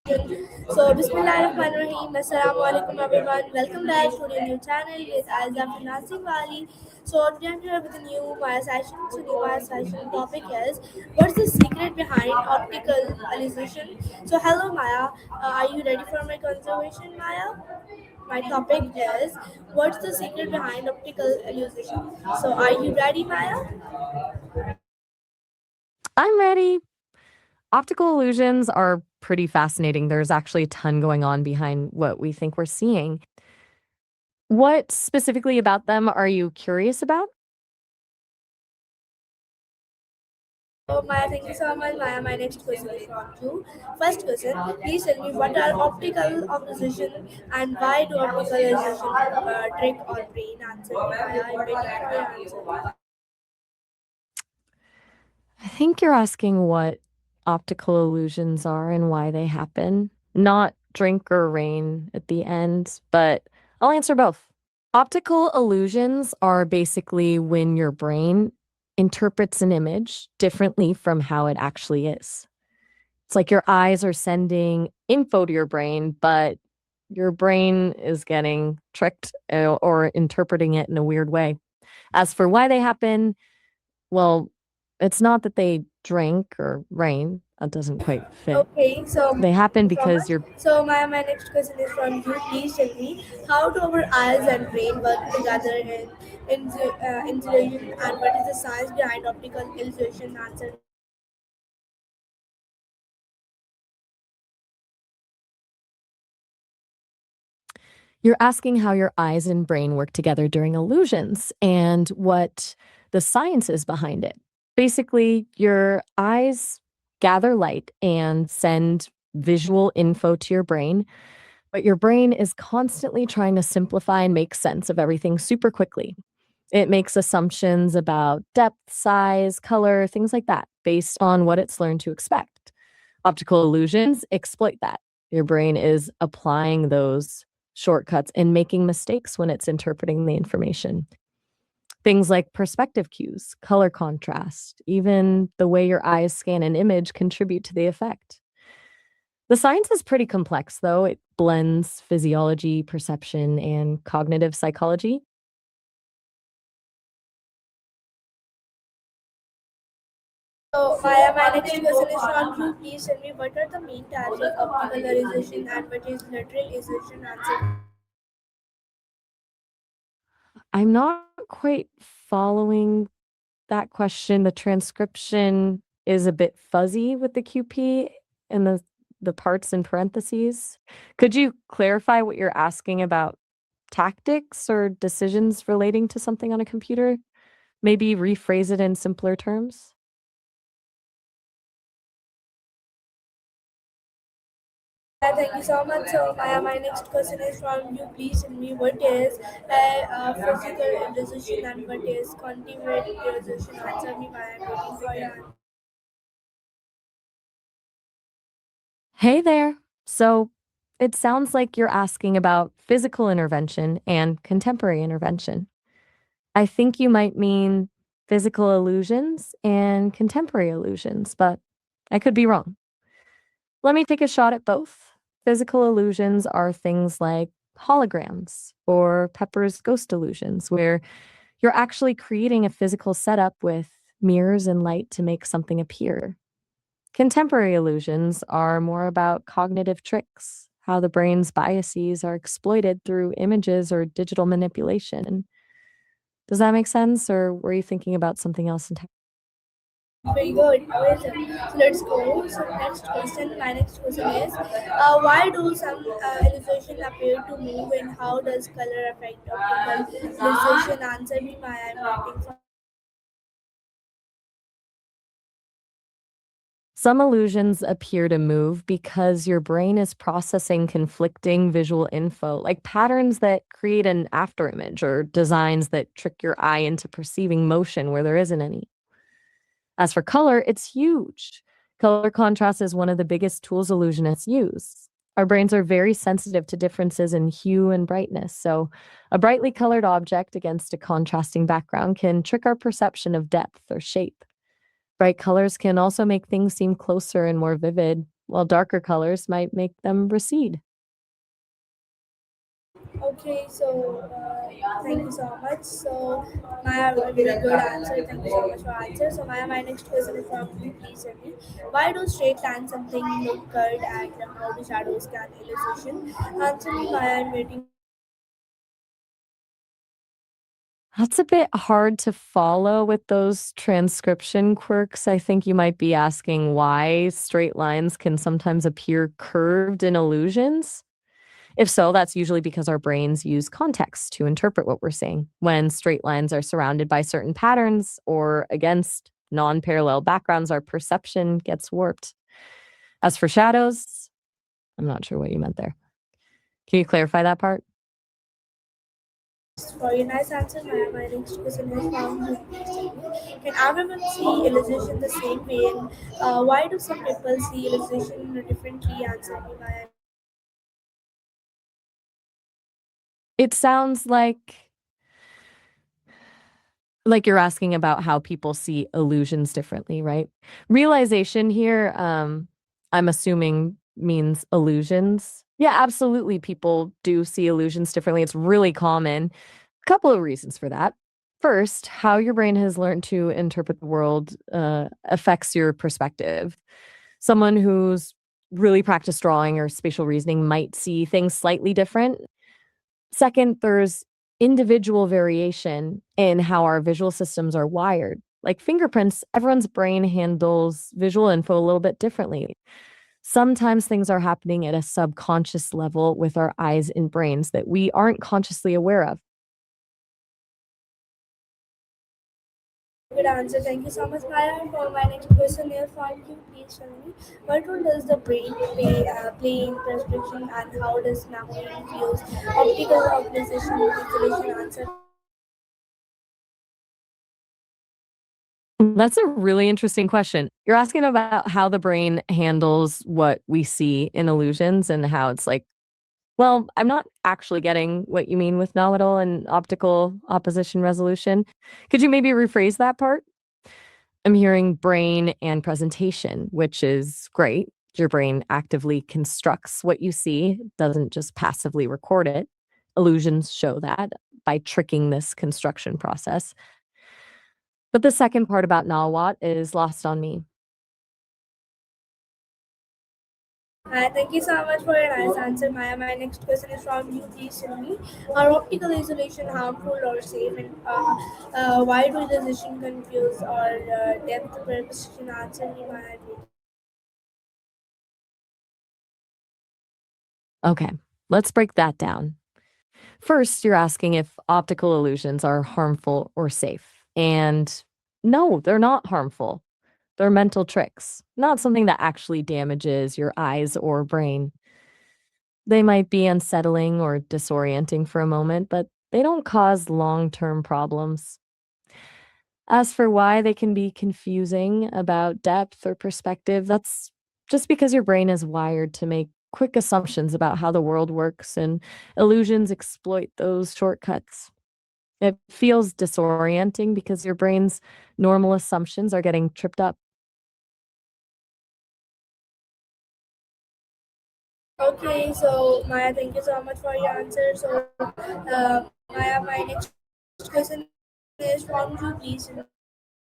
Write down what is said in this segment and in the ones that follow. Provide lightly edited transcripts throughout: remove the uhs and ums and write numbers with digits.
So, Bismillahirrahmanirrahim. Assalamu alaikum everyone. Welcome back to the new channel with Azam Nassim Wali. So, today I'm here with a new Maya session. So, new Maya session topic is what's the secret behind optical illusion? So, hello Maya. Are you ready for my conversation, Maya? My topic is what's the secret behind optical illusion? So, are you ready, Maya? I'm ready. Optical illusions are pretty fascinating. There's actually a ton going on behind what we think we're seeing. What specifically about them are you curious about? Oh, Maya, thank you so much, Maya. My next question is from you. First question, please tell me what are optical opposition and why do optical illusion trick or brain? Answer me, Maya. I'm waiting for your answer. I think you're asking what optical illusions are and why they happen, not drink or rain at the end, but I'll answer both. Optical illusions are basically when your brain interprets an image differently from how it actually is. It's like your eyes are sending info to your brain, but your brain is getting tricked or interpreting it in a weird way. As for why they happen, well, it's not that they drink or rain. That doesn't quite fit. Okay, so They thank happen you so because much. your So, Maya, my next question is from you. Please tell me how do our eyes and brain work together in illusion and what is the science behind optical illusion? Answer. you're asking how your eyes and brain work together during illusions and what the science is behind it. Basically, your eyes gather light and send visual info to your brain, but your brain is constantly trying to simplify and make sense of everything super quickly. It makes assumptions about depth, size, color, things like that, based on what it's learned to expect. Optical illusions exploit that. Your brain is applying those shortcuts and making mistakes when it's interpreting the information. Things like perspective cues, color contrast, even the way your eyes scan an image contribute to the effect. The science is pretty complex, though. It blends physiology, perception, and cognitive psychology. So, Maya, my next question is from you. Please tell me what are the main types of optical illusion and what is lateral illusion? Answer. I'm not quite following that question. The transcription is a bit fuzzy with the QP and the parts in parentheses. Could you clarify what you're asking about tactics or decisions relating to something on a computer? Maybe rephrase it in simpler terms? Thank you so much. So, Maya, my next question is from you. Please tell me what is physical illusion and what is continued illusion? Answer me, Maya. I'm waiting for your answer. Hey there. So it sounds like you're asking about physical intervention and contemporary intervention. I think you might mean physical illusions and contemporary illusions, but I could be wrong. Let me take a shot at both. Physical illusions are things like holograms or Pepper's ghost illusions, where you're actually creating a physical setup with mirrors and light to make something appear. Contemporary illusions are more about cognitive tricks, how the brain's biases are exploited through images or digital manipulation. Does that make sense, or were you thinking about something else entirely? Very good. Amazing. So, let's go. So, next question. My next question is why do some illustration appear to move and how does color affect optical illustration? Answer me, Maya. I'm waiting for. Some illusions appear to move because your brain is processing conflicting visual info, like patterns that create an afterimage or designs that trick your eye into perceiving motion where there isn't any. As for color, it's huge. Color contrast is one of the biggest tools illusionists use. Our brains are very sensitive to differences in hue and brightness, so a brightly colored object against a contrasting background can trick our perception of depth or shape. Bright colors can also make things seem closer and more vivid, while darker colors might make them recede. Okay, so thank you so much. So Maya, a very good answer. Thank you so much for answer. So Maya, my next question is from you. Please tell me, why do straight lines something look curved and how do shadows can illustration? Answer me, Maya. I'm waiting for your answer. That's a bit hard to follow with those transcription quirks. I think you might be asking why straight lines can sometimes appear curved in illusions. If so, that's usually because our brains use context to interpret what we're seeing. When straight lines are surrounded by certain patterns or against non parallel backgrounds, our perception gets warped. As for shadows, I'm not sure what you meant there. Can you clarify that part? For your nice answer, Maya, my next question is from you. Please tell me, can everyone see illustration the same way? And why do some people see illustration differently? Answer me, Maya. I'm waiting for your answer. It sounds like you're asking about how people see illusions differently, right? Realization here, I'm assuming means illusions. Yeah, absolutely. People do see illusions differently. It's really common. A couple of reasons for that. First, how your brain has learned to interpret the world affects your perspective. Someone who's really practiced drawing or spatial reasoning might see things slightly different. Second, there's individual variation in how our visual systems are wired. Like fingerprints, everyone's brain handles visual info a little bit differently. Sometimes things are happening at a subconscious level with our eyes and brains that we aren't consciously aware of. Good answer. Thank you so much, Maya. For my next question here from you, please tell me, what role does the brain play in prescription and how does memory infuse optical organization visualization? Answer. That's a really interesting question. You're asking about how the brain handles what we see in illusions and how it's like, well, I'm not actually getting what you mean with know-it-all and optical opposition resolution. Could you maybe rephrase that part? I'm hearing brain and presentation, which is great. Your brain actively constructs what you see, doesn't just passively record it. Illusions show that by tricking this construction process. But the second part about Nawat is lost on me. Thank you so much for your nice answer, Maya. My next question is from you. Please tell me, are optical isolation harmful or safe, and why do isolation confuse or depth perception? Answer me, Maya. Okay, let's break that down. First, you're asking if optical illusions are harmful or safe. And no, they're not harmful. They're mental tricks, not something that actually damages your eyes or brain. They might be unsettling or disorienting for a moment, but they don't cause long term problems. As for why they can be confusing about depth or perspective, that's just because your brain is wired to make quick assumptions about how the world works, and illusions exploit those shortcuts. It feels disorienting because your brain's normal assumptions are getting tripped up. Okay, so Maya, thank you so much for your answer. So, Maya, my next question is from you. Please tell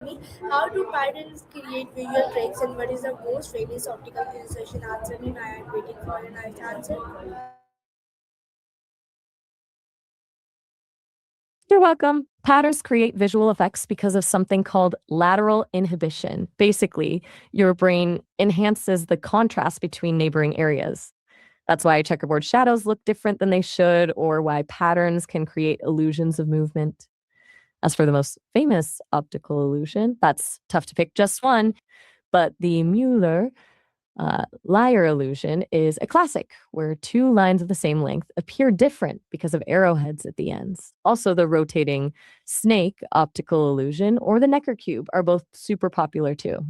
me, how do patterns create visual tricks, and what is the most famous optical illustration? Answer me, Maya. I'm waiting for your nice answer. You're welcome. Patterns create visual effects because of something called lateral inhibition. Basically, your brain enhances the contrast between neighboring areas. That's why checkerboard shadows look different than they should, or why patterns can create illusions of movement. As for the most famous optical illusion, that's tough to pick just one, but the Mueller Liar illusion is a classic where two lines of the same length appear different because of arrowheads at the ends. Also, the rotating snake optical illusion or the Necker cube are both super popular too.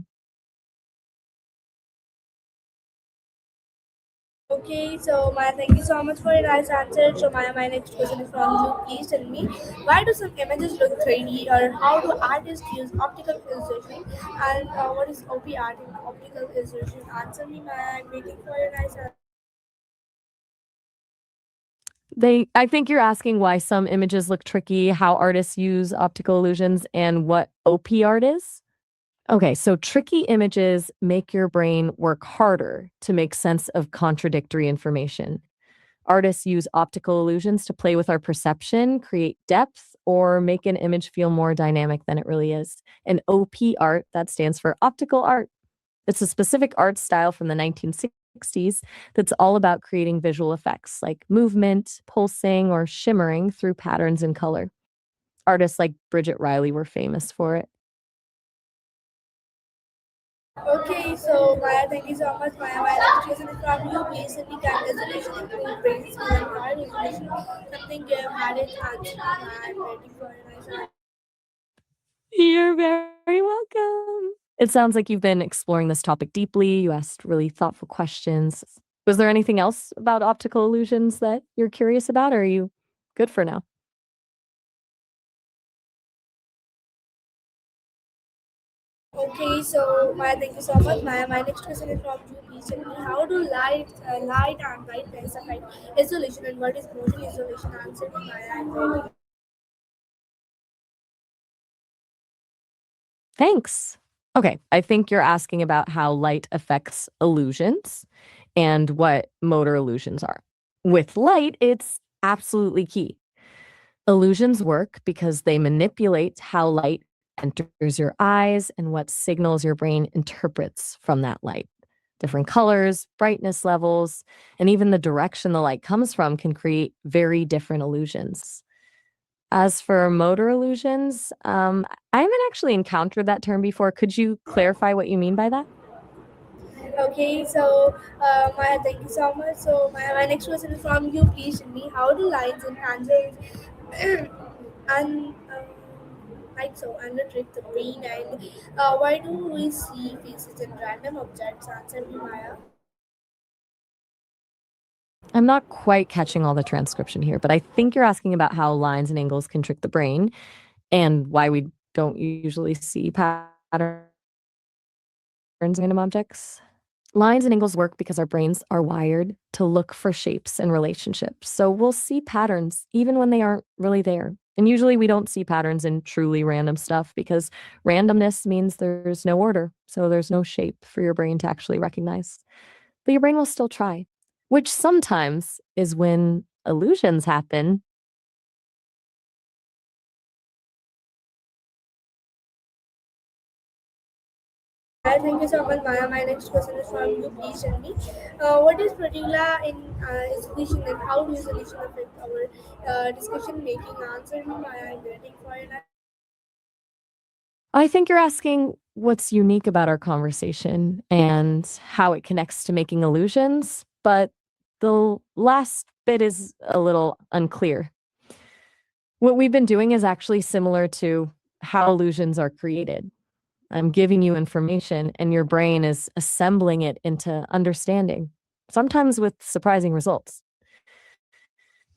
Okay, so Maya, thank you so much for your nice answer. So Maya, my next question is from you. Please tell me, why do some images look 3D, or how do artists use optical illusion? And what is OP art in optical illusion? Answer me, Maya. I'm waiting for your nice answer. I think you're asking why some images look tricky, how artists use optical illusions, and what OP art is? Okay, so tricky images make your brain work harder to make sense of contradictory information. Artists use optical illusions to play with our perception, create depth, or make an image feel more dynamic than it really is. And OP art, that stands for optical art. It's a specific art style from the 1960s that's all about creating visual effects like movement, pulsing, or shimmering through patterns and color. Artists like Bridget Riley were famous for it. Okay, so Maya, thank you so much. Maya, my next question is from you. Please tell me, can resolution improve brain speed and high resolution? Something you have had it answer. I'm waiting for your nice answer. You're very welcome. It sounds like you've been exploring this topic deeply. You asked really thoughtful questions. Was there anything else about optical illusions that you're curious about, or are you good for now? Okay, so Maya, thank you so much. Maya, my next question is from you. Please tell me, how do light and brightness affect isolation, and what is motion isolation? Answer me, Maya. I'm waiting. Thanks. Okay, I think you're asking about how light affects illusions and what motor illusions are. With light, it's absolutely key. Illusions work because they manipulate how light enters your eyes and what signals your brain interprets from that light. Different colors, brightness levels, and even the direction the light comes from can create very different illusions. As for motor illusions, I haven't actually encountered that term before. Could you clarify what you mean by that? Okay, so Maya, thank you so much. So my next question is from you. Please tell me, how do lines and tangents and like so trick the brain, and why do we see faces in random objects? Answer me, Maya. I'm not quite catching all the transcription here, but I think you're asking about how lines and angles can trick the brain and why we don't usually see patterns in random objects. Lines and angles work because our brains are wired to look for shapes and relationships. So we'll see patterns even when they aren't really there. And usually we don't see patterns in truly random stuff because randomness means there's no order. So there's no shape for your brain to actually recognize. But your brain will still try, which sometimes is when illusions happen. Thank you so much, Maya. My next question is from you. Please tell me, what is particular in solution, and how do solution affect our discussion making? Answer me, Maya. I'm waiting for you. I think you're asking what's unique about our conversation and how it connects to making illusions, but the last bit is a little unclear. What we've been doing is actually similar to how illusions are created. I'm giving you information, and your brain is assembling it into understanding, sometimes with surprising results.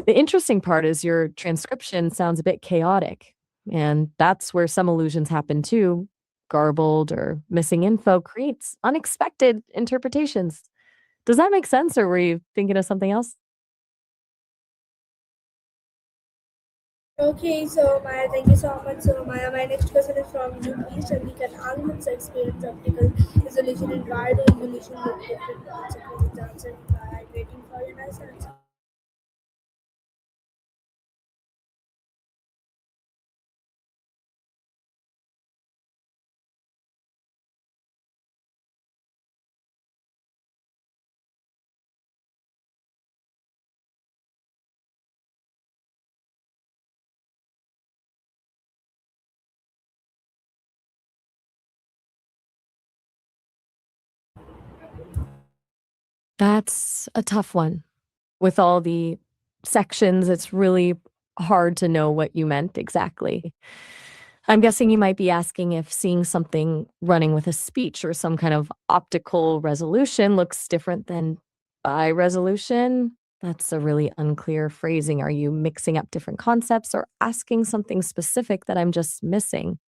The interesting part is your transcription sounds a bit chaotic, and that's where some illusions happen too. Garbled or missing info creates unexpected interpretations. Does that make sense, or were you thinking of something else? Okay, so Maya, thank you so much. So Maya, my next question is from you. Please tell me, can arguments experience optical isolation, and why do isolation look different on screens? Answer me, Maya. I'm waiting for your nice answer. That's a tough one. With all the sections, it's really hard to know what you meant exactly. I'm guessing you might be asking if seeing something running with a speech or some kind of optical resolution looks different than By resolution, that's a really unclear phrasing. Are you mixing up different concepts or asking something specific that I'm just missing?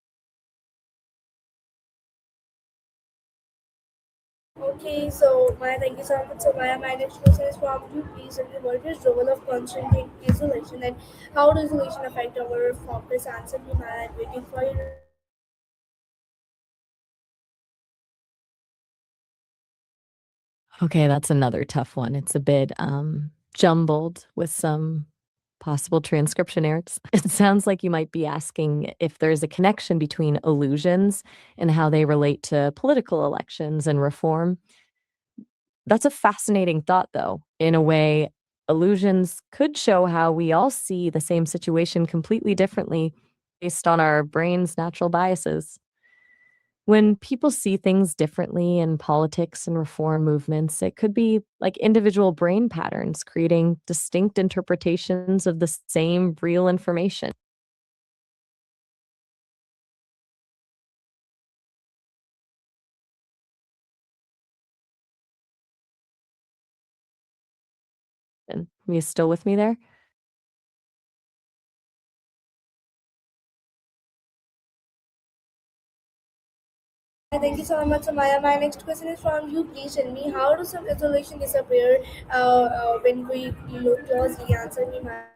Okay, so Maya, thank you so much. So Maya, my next question is from you. Please tell me what is role of constant isolation and how does isolation affect our focus? Answer me, Maya. I'm waiting for you. Okay, that's another tough one. It's a bit jumbled with some possible transcription errors. It sounds like you might be asking if there's a connection between illusions and how they relate to political elections and reform. That's a fascinating thought, though. In a way, illusions could show how we all see the same situation completely differently based on our brain's natural biases. When people see things differently in politics and reform movements, it could be like individual brain patterns creating distinct interpretations of the same real information. And are you still with me there? Thank you so much, Maya. My next question is from you. Please tell me how does some isolation disappear when we look closely? Answer me, Maya.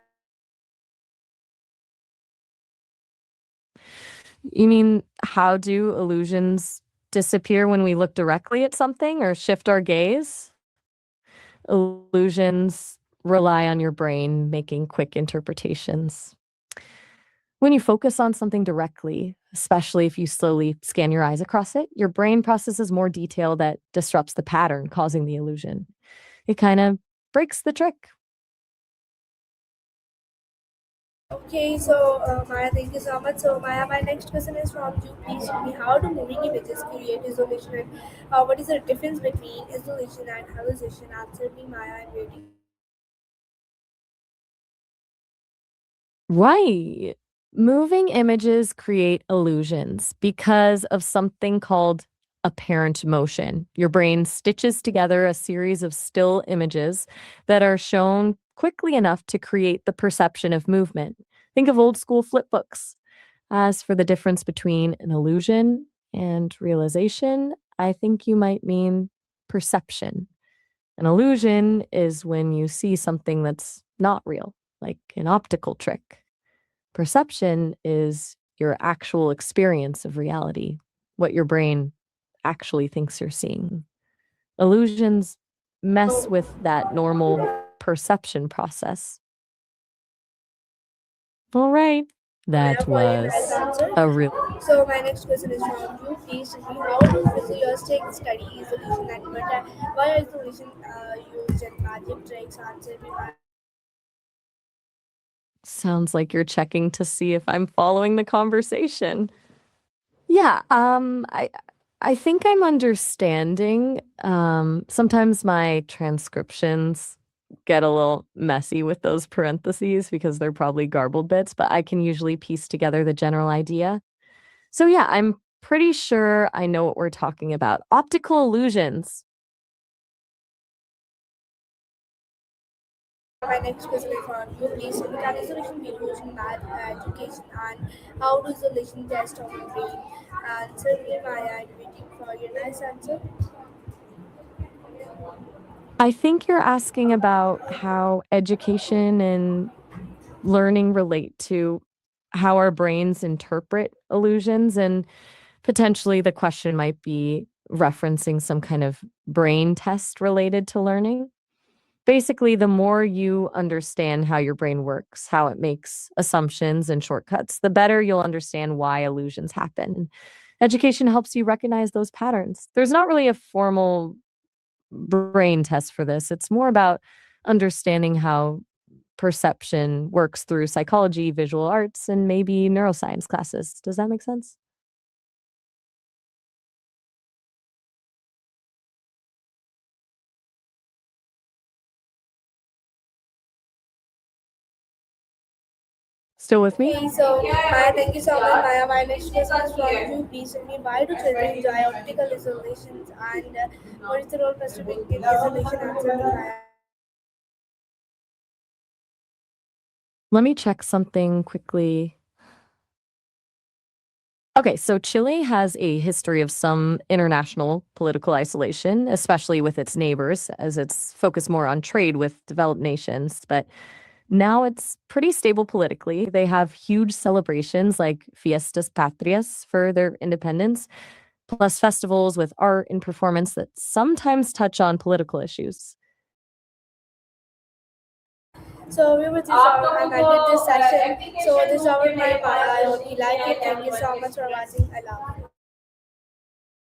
You mean, how do illusions disappear when we look directly at something or shift our gaze? Illusions rely on your brain making quick interpretations. When you focus on something directly, especially if you slowly scan your eyes across it, your brain processes more detail that disrupts the pattern, causing the illusion. It kind of breaks the trick. Okay, so Maya, thank you so much. So Maya, my next question is from you. Please tell me how do moving images create isolation and what is the difference between isolation and hallucination? Answer me, Maya. I'm waiting. Right. Moving images create illusions because of something called apparent motion. Your brain stitches together a series of still images that are shown quickly enough to create the perception of movement. Think of old school flip books. As for the difference between an illusion and realization, I think you might mean perception. An illusion is when you see something that's not real, like an optical trick. Perception is your actual experience of reality, what your brain actually thinks you're seeing. Illusions mess So, with that normal perception process. All right. Maya, That for your nice was answer. a real. So my next question is from you. Please tell me how do physiologists study isolation and why isolation used in magic tricks? Answer me, Maya. Sounds like you're checking to see if I'm following the conversation. Yeah, I think I'm understanding. Sometimes my transcriptions get a little messy with those parentheses because they're probably garbled bits, but I can usually piece together the general idea. So yeah, I'm pretty sure I know what we're talking about. Optical illusions. My next question is from you. Please tell me can isolation be used in math education and how do isolation test on the brain? Answer me, Maya. I'm waiting for your nice answer. I think you're asking about how education and learning relate to how our brains interpret illusions, and potentially the question might be referencing some kind of brain test related to learning. Basically, the more you understand how your brain works, how it makes assumptions and shortcuts, the better you'll understand why illusions happen. Education helps you recognize those patterns. There's not really a formal brain test for this. It's more about understanding how perception works through psychology, visual arts, and maybe neuroscience classes. Does that make sense? Still with me? Okay, so Maya, thank you so much, Maya. My next question is from you. Please tell me, why do children enjoy optical isolations and what is the role specific in isolation? Answer to Maya. Let me check something quickly. Okay, so Chile has a history of some international political isolation, especially with its neighbors, as it's focused more on trade with developed nations. But now it's pretty stable politically. They have huge celebrations like Fiestas Patrias for their independence, plus festivals with art and performance that sometimes touch on political issues. So we were just and I did this session. So this is our my Maya. I hope you like it. Thank you so much for watching. I love you.